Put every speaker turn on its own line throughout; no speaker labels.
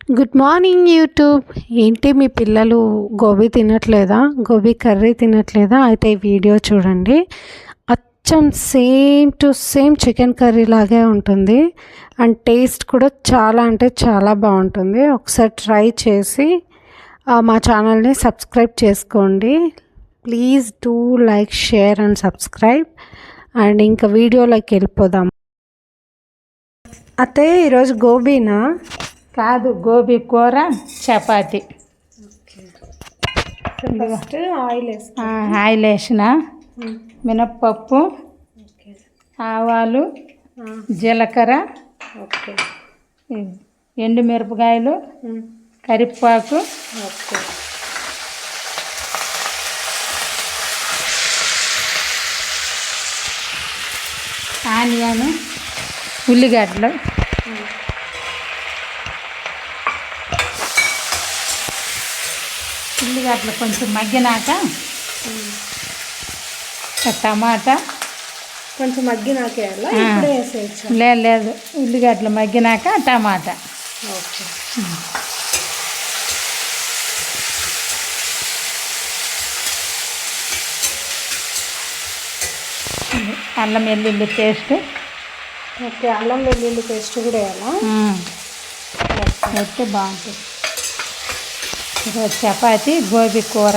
Good morning YouTube. ఏంటి మీ పిల్లలు gobi తినట్లేదా? Gobi curry తినట్లేదా? అయితే ఈ వీడియో చూడండి. అచ్చం same to same chicken curry లాగే ఉంటుంది అండ్ టేస్ట్ కూడా చాలా అంటే చాలా బాగుంటుంది. ఒకసారి ట్రై చేసి మా ఛానల్ని సబ్స్క్రైబ్ చేసుకోండి. Please do like, share and subscribe. And ఇంకా వీడియోలోకి వెళ్ళిపోదాం. అయితే ఈరోజు గోబీనా?
కాదు, గోబీ కూర, చపాతి.
ఫస్ట్
ఆయిల్ వేసిన మినప్పప్పు, ఆవాలు, జీలకర్ర, ఎండుమిరపకాయలు, కరివేపాకు, ఆనియన్, ఉల్లిగడ్డలు, ఉల్లిగడ్డలు కొంచెం మగ్గినాక టమాటా
కొంచెం మగ్గినాకే
లేదు, ఉల్లిగడ్డలు మగ్గినాక టమాటా.
ఓకే.
అల్లం వెల్లుల్లి పేస్ట్.
ఓకే, అల్లం వెల్లుల్లి పేస్ట్ కూడా వేయాలా?
వేస్తే బాగుంటుంది. ఈరోజు చపాతి, గోబీ కూర.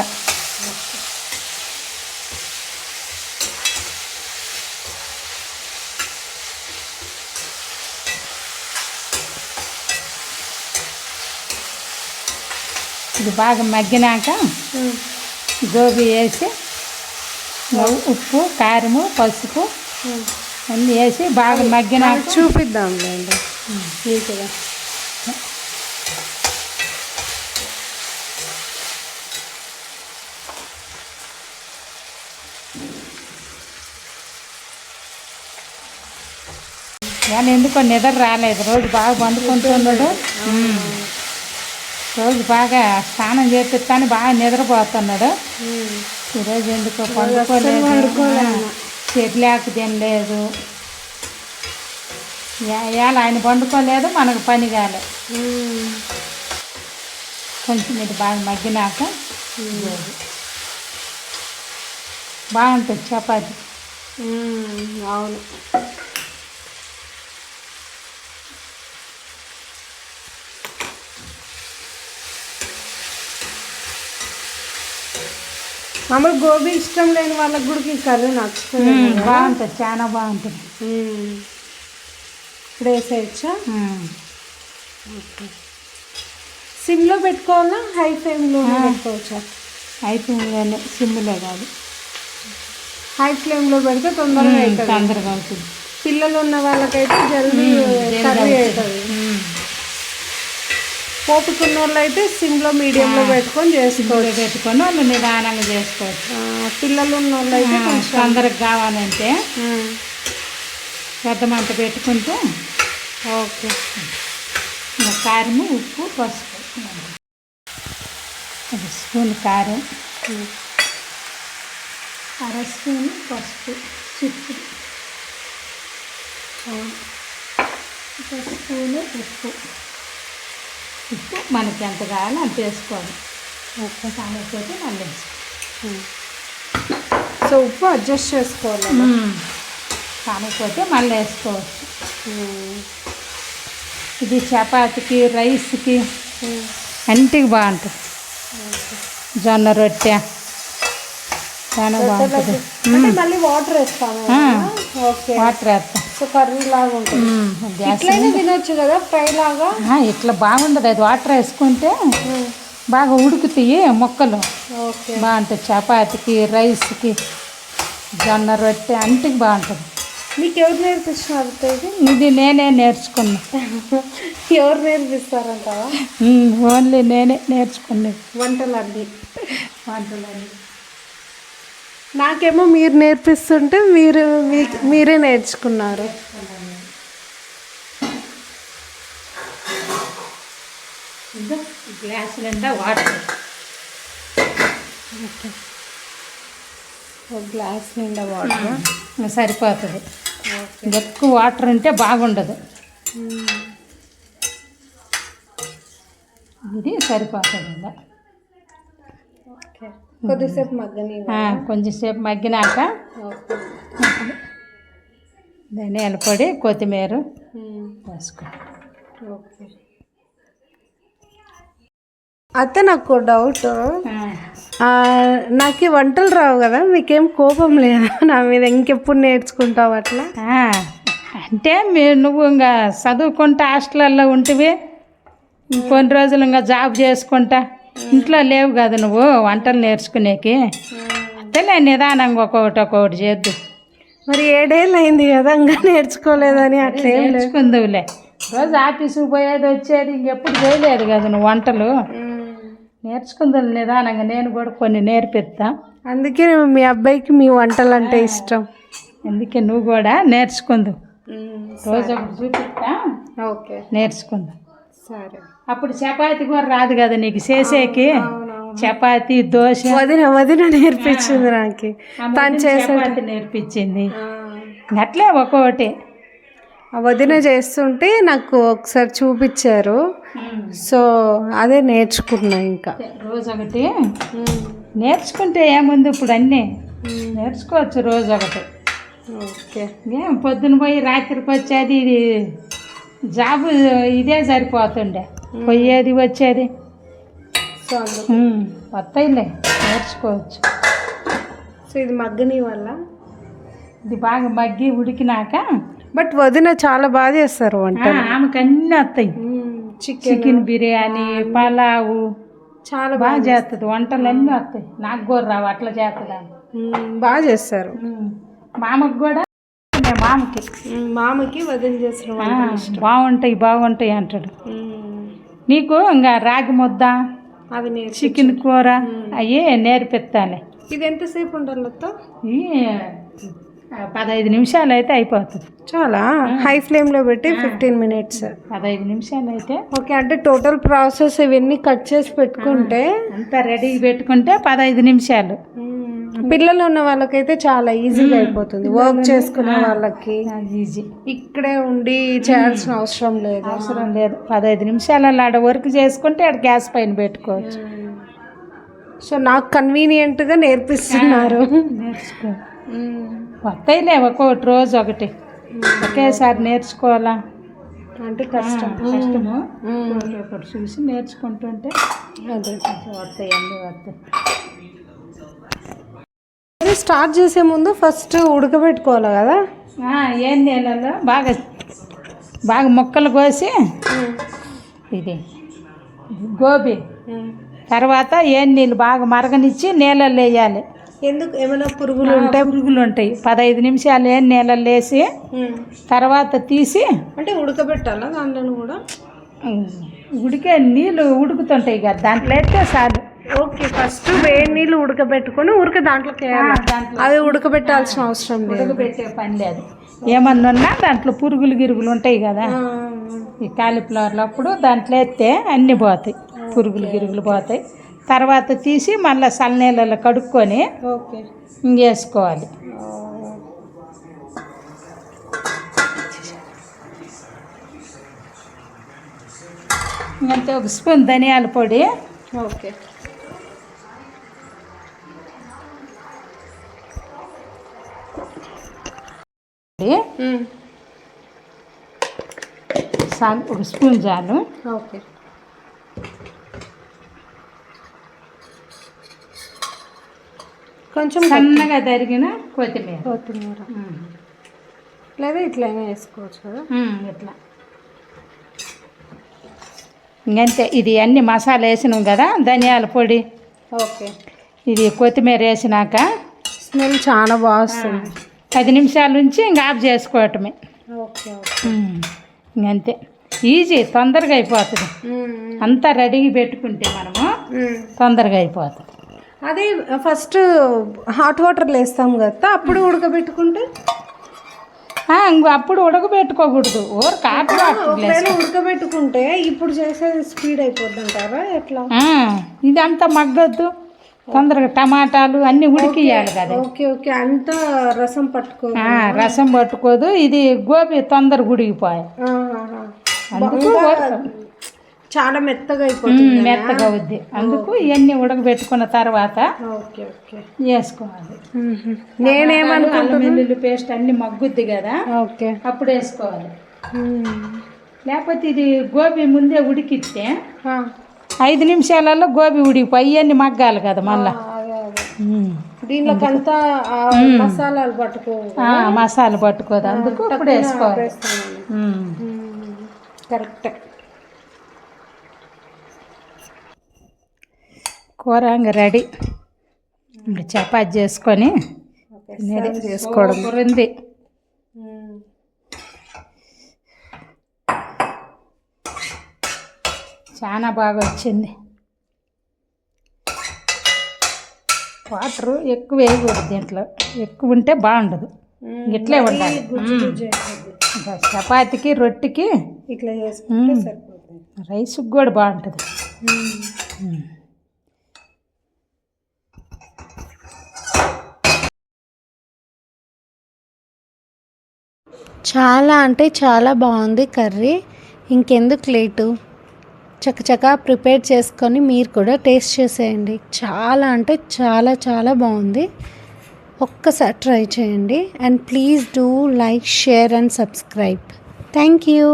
ఇది బాగా మగ్గినాక గోబీ వేసి ఉప్పు, కారము, పసుపు అన్నీ వేసి బాగా మగ్గినాక
చూపిద్దాంలేండి నీట్గా.
కానీ ఎందుకో నిద్ర రాలేదు. రోజు బాగా పండుకుంటున్నాడు. రోజు బాగా స్నానం చేపిస్తాను, బాగా నిద్రపోతున్నాడు. ఈరోజు ఎందుకో పండుకోలేదు, చెట్లేక తినలేదు. ఇవాళ ఆయన పండుకోలేదు, మనకు పని కాలే. కొంచెం ఇది బాగా మగ్గినాక బాగుంటుంది చపాతి.
అవును. మామూలు గోబీ ఇష్టం లేని వాళ్ళకి కూడా ఈ కర్రీ నచ్చుతుంది.
బాగుంటుంది, చాలా బాగుంటుంది.
ఇప్పుడు వేసేయచ్చా? సిమ్లో పెట్టుకోవాలా, హై ఫ్లేమ్లో పెట్టుకోవచ్చా?
హై ఫ్లేమ్లోనే, సిమ్లో కాదు.
హై ఫ్లేమ్లో పెడితే తొందరగా
అవుతుంది.
పిల్లలు ఉన్న వాళ్ళకైతే జల్దీ కర్రీ అవుతుంది. పోపుకున్న వాళ్ళు అయితే సిమ్లో, మీడియంలో పెట్టుకొని
పెట్టుకొని వాళ్ళు నిదానంగా చేసుకోవచ్చు.
పిల్లలు ఉన్న వాళ్ళు అయితే కొంచెం
తొందరగా కావాలంటే పెద్ద మంట పెట్టుకుంటే.
ఓకే.
కారము, ఉప్పు, పసుపు, 1 స్పూన్ కారం, 1/2 స్పూన్ పసుపు, చిక్కుడు, 1 స్పూను ఉప్పు. ఉప్పు మనకి ఎంత కావాలో అంత వేసుకోవాలి. ఉప్పు కాకపోతే మళ్ళీ వేసుకోవాలి.
సో ఉప్పు అడ్జస్ట్ చేసుకోవాలి.
కాకపోతే మళ్ళీ వేసుకోవచ్చు. ఇది చపాతీకి, రైస్కి అన్నిటికి బాగుంటుంది. జొన్న రొట్టె చాలా బాగుంటుంది.
మళ్ళీ వాటర్ వేస్తాము.
వాటర్ వేస్తాం.
సో కర్రీ లాగా ఉంటుంది. ఇట్లయినా తినొచ్చు కదా, ఫ్రై లాగా.
ఇట్లా బాగుండదు. అది వాటర్ వేసుకుంటే బాగా ఉడుకుతాయి మొక్కలు. బాగుంటుంది చపాతీకి, రైస్కి, జొన్న రొట్టె అన్నిటికి బాగుంటుంది.
మీకు ఎవరు నేర్పిస్తున్నారు?
ఇది నేనే నేర్చుకున్నా.
ఎవరు నేర్పిస్తారంటావా?
ఓన్లీ నేనే నేర్చుకున్నాను
వంటలన్నీ. నాకేమో మీరు నేర్పిస్తుంటే మీరే నేర్చుకున్నారు.
గ్లాసు నిండా వాటర్.
ఒక గ్లాస్ నిండా వాటర్
సరిపోతుంది. ఎక్కువ వాటర్ ఉంటే బాగుండదు. ఇది సరిపోతుంది ఇలా.
ఓకే, కొద్దిసేపు మగ్గని.
కొంచెంసేపు మగ్గినాక ధనియాల పొడి, కొత్తిమీర వేసుకో.
ఓకే అత్త, నాకు డౌట్. నాకు ఈ వంటలు రావు కదా, మీకేం కోపం లేదా నా మీద? ఇంకెప్పుడు నేర్చుకుంటావు అట్లా?
అంటే నువ్వు ఇంకా చదువుకుంటా హాస్టల్లో ఉంటివి, కొన్ని రోజులు ఇంకా జాబ్ చేసుకుంటా, ఇంట్లో లేవు కదా నువ్వు వంటలు నేర్చుకునేకి. అంతేలే, నిదానంగా ఒక్కొక్కటి చేద్దు.
మరి 7 ఏళ్ళు అయింది కదా, ఇంకా నేర్చుకోలేదని అట్లా
నేర్చుకుందువులే. రోజు ఆఫీసుకు పోయేది వచ్చేది, ఇంకెప్పుడు చేయలేదు కదా నువ్వు వంటలు. నేర్చుకుందాం నిదానంగా, నేను కూడా కొన్ని నేర్పిస్తా.
అందుకే మీ అబ్బాయికి మీ వంటలు అంటే ఇష్టం,
అందుకే నువ్వు కూడా నేర్చుకుందు. రోజు ఒకటి చూపిస్తా.
ఓకే,
నేర్చుకుందా.
సరే.
అప్పుడు చపాతి కూడా రాదు కదా నీకు చేసేకి. చపాతి, దోశ
వదిన నేర్పించింది నాకు, తను చపాతి
నేర్పించింది. అట్లే ఒక్కొక్కటి
వదిన చేస్తుంటే నాకు ఒకసారి చూపించారు, సో అదే నేర్చుకున్నా. ఇంకా
రోజు ఒకటి నేర్చుకుంటే ఏముంది, ఇప్పుడు అన్నీ నేర్చుకోవచ్చు రోజు ఒకటి.
ఓకే,
ఏం పొద్దున పోయి రాత్రికి వచ్చేది, ఇది జాబు ఇదే సరిపోతుండే, పోయేది వచ్చేది.
సో
వస్తాయిలే, నేర్చుకోవచ్చు.
సో ఇది మగ్గని వల్ల
ఇది బాగా మగ్గి ఉడికినాక.
బట్ వదిన చాలా బాగా చేస్తారు వంట,
ఆమెకు అన్నీ వస్తాయి. చికెన్ బిర్యానీ, పలావు చాలా బాగా చేస్తుంది. వంటలు అన్నీ వస్తాయి, నాకు కూడా రావు, అట్లా చేస్తుందా.
బాగా చేస్తారు.
మామకు కూడా,
మామకి వదిన చేస్తారు,
బాగుంటాయి అంటాడు. నీకు ఇంకా రాగి ముద్ద,
అవి
చికెన్ కూర అవి నేర్పిస్తానే.
ఇది ఎంతసేపు ఉండాలి?
15 నిమిషాలు అయితే అయిపోతుంది.
చాలా హై ఫ్లేమ్లో పెట్టి 15 minutes,
15 నిమిషాలు అయితే.
ఓకే, అంటే టోటల్ ప్రాసెస్ ఇవన్నీ కట్ చేసి పెట్టుకుంటే,
అంతా రెడీగా పెట్టుకుంటే 15 నిమిషాలు.
పిల్లలు ఉన్న వాళ్ళకైతే చాలా ఈజీగా అయిపోతుంది. వర్క్ చేసుకునే వాళ్ళకి
ఈజీ,
ఇక్కడే ఉండి చేయాల్సిన అవసరం లేదు.
15 నిమిషాలలో ఆడ వర్క్ చేసుకుంటే ఆడ గ్యాస్ పైన పెట్టుకోవచ్చు.
సో నాకు కన్వీనియంట్గా నేర్పిస్తున్నారు.
నేర్చుకో, వస్తాయిలే ఒక్కొక్కటి రోజు ఒకటి, ఒకేసారి నేర్చుకోవాలా
అంటే కష్టము.
ఒకటి చూసి నేర్చుకుంటుంటే
అదే
వస్తాయి, అన్నీ వస్తాయి.
స్టార్ట్ చేసే ముందు ఫస్ట్ ఉడకబెట్టుకోవాలి కదా.
ఏం నీళ్ళలో బాగా ముక్కలు కోసి, ఇది గోబీ తర్వాత ఏం నీళ్ళు బాగా మరగనిచ్చి నీళ్ళల్లో వేయాలి.
ఎందుకు? ఏమైనా పురుగులు
ఉంటాయి. 15 నిమిషాలు ఏం నీళ్ళల్లో వేసి తర్వాత తీసి,
అంటే ఉడకబెట్టాలా దాంట్లో కూడా?
ఉడికే నీళ్ళు ఉడుకుతుంటాయి కదా, దాంట్లో అయితే చాలు.
ఓకే, ఫస్ట్ వేడి నీళ్ళు ఉడకబెట్టుకొని దాంట్లోకి వేయాలి. అవి ఉడకబెట్టాల్సిన అవసరం లేదు,
ఉడకబెట్టే పని లేదు. ఏమన్నా ఉన్నా దాంట్లో గిరుగులు ఉంటాయి కదా, ఈ కాలీఫ్లవర్లు అప్పుడు దాంట్లో వేస్తే అన్నీ పోతాయి, గిరుగులు పోతాయి. తర్వాత తీసి మళ్ళీ చల్లనీళ్ళలో కడుక్కొని వేసుకోవాలి. ఇంకంతే, 1 స్పూన్ ధనియాల పొడి.
ఓకే,
చాలు, 1 స్పూన్ చాలు.
ఓకే, కొంచెం
సన్నగా తరిగిన కొత్తిమీర
లేదా ఇట్లయినా వేసుకోవచ్చు కదా.
ఇట్లా ఇంకంతే. ఇది అన్ని మసాలా వేసినాం కదా, ధనియాల పొడి,
ఓకే,
ఇది కొత్తిమీర వేసినాక
స్మెల్ చాలా బాగా వస్తుంది.
10 నిమిషాల నుంచి ఇంకా ఆఫ్ చేసుకోవటమే.
ఓకే,
ఇంకంతే, ఈజీ, తొందరగా అయిపోతుంది. అంతా రెడీగా పెట్టుకుంటే మనము తొందరగా అయిపోతుంది.
అదే ఫస్ట్ హాట్ వాటర్లో వేస్తాం కదా, అప్పుడు ఉడకబెట్టుకుంటే
అప్పుడు ఉడకబెట్టుకోకూడదు,
ఒకవేళ ఉడకబెట్టుకుంటే ఇప్పుడు చేసేది స్పీడ్ అయిపోద్ది అంటారా ఎట్లా?
ఇదంతా మగ్గొద్దు, తొందరగా టమాటాలు అన్నీ ఉడికియాలి కదా.
ఓకే, అంతా రసం
పట్టుకోదు. ఇది గోబీ తొందరగా ఉడికిపోయాయి, అందుకు
చాలా మెత్తగా అయిపోతుంది.
మెత్తగా అవుద్ది. అందుకు ఇవన్నీ ఉడకబెట్టుకున్న తర్వాత
ఓకే ఓకే
వేసుకోవాలి.
నేనేమనుకుంటున్నా
వెల్లుల్లి పేస్ట్ అన్ని మగ్గుద్ది కదా,
ఓకే
అప్పుడు వేసుకోవాలి. లేకపోతే ఇది గోబీ ముందే ఉడికిస్తే 5 నిమిషాలలో గోబీ ఉడికిపోయి అన్ని మగ్గాలి కదా మళ్ళా.
దీనిలోకంతా మసాలాలు
మసాలా పట్టుకోదు, అందుకు ఇప్పుడు వేసుకోవాలి.
కరెక్ట్.
కూర ఇంకా రెడీ. చపాతి చేసుకొని చేసుకోవడం ఉంది. చాలా బాగా వచ్చింది. వాటరు ఎక్కువ వేయకూడదు దీంట్లో, ఎక్కువ ఉంటే బాగుండదు. ఇట్లే ఉండాలి. చపాతీకి రొట్టెకి
ఇట్లా చేసుకుంటే సరిపోతుంది.
రైస్కి కూడా బాగుంటుంది.
చాలా అంటే చాలా బాగుంది కర్రీ. ఇంకెందుకు లేటు, చక్కచక్క ప్రిపేర్ చేసుకొని మీరు కూడా టేస్ట్ చేసేయండి. చాలా అంటే చాలా చాలా బాగుంది. ఒక్కసారి ట్రై చేయండి. And please do like, share and subscribe. Thank you.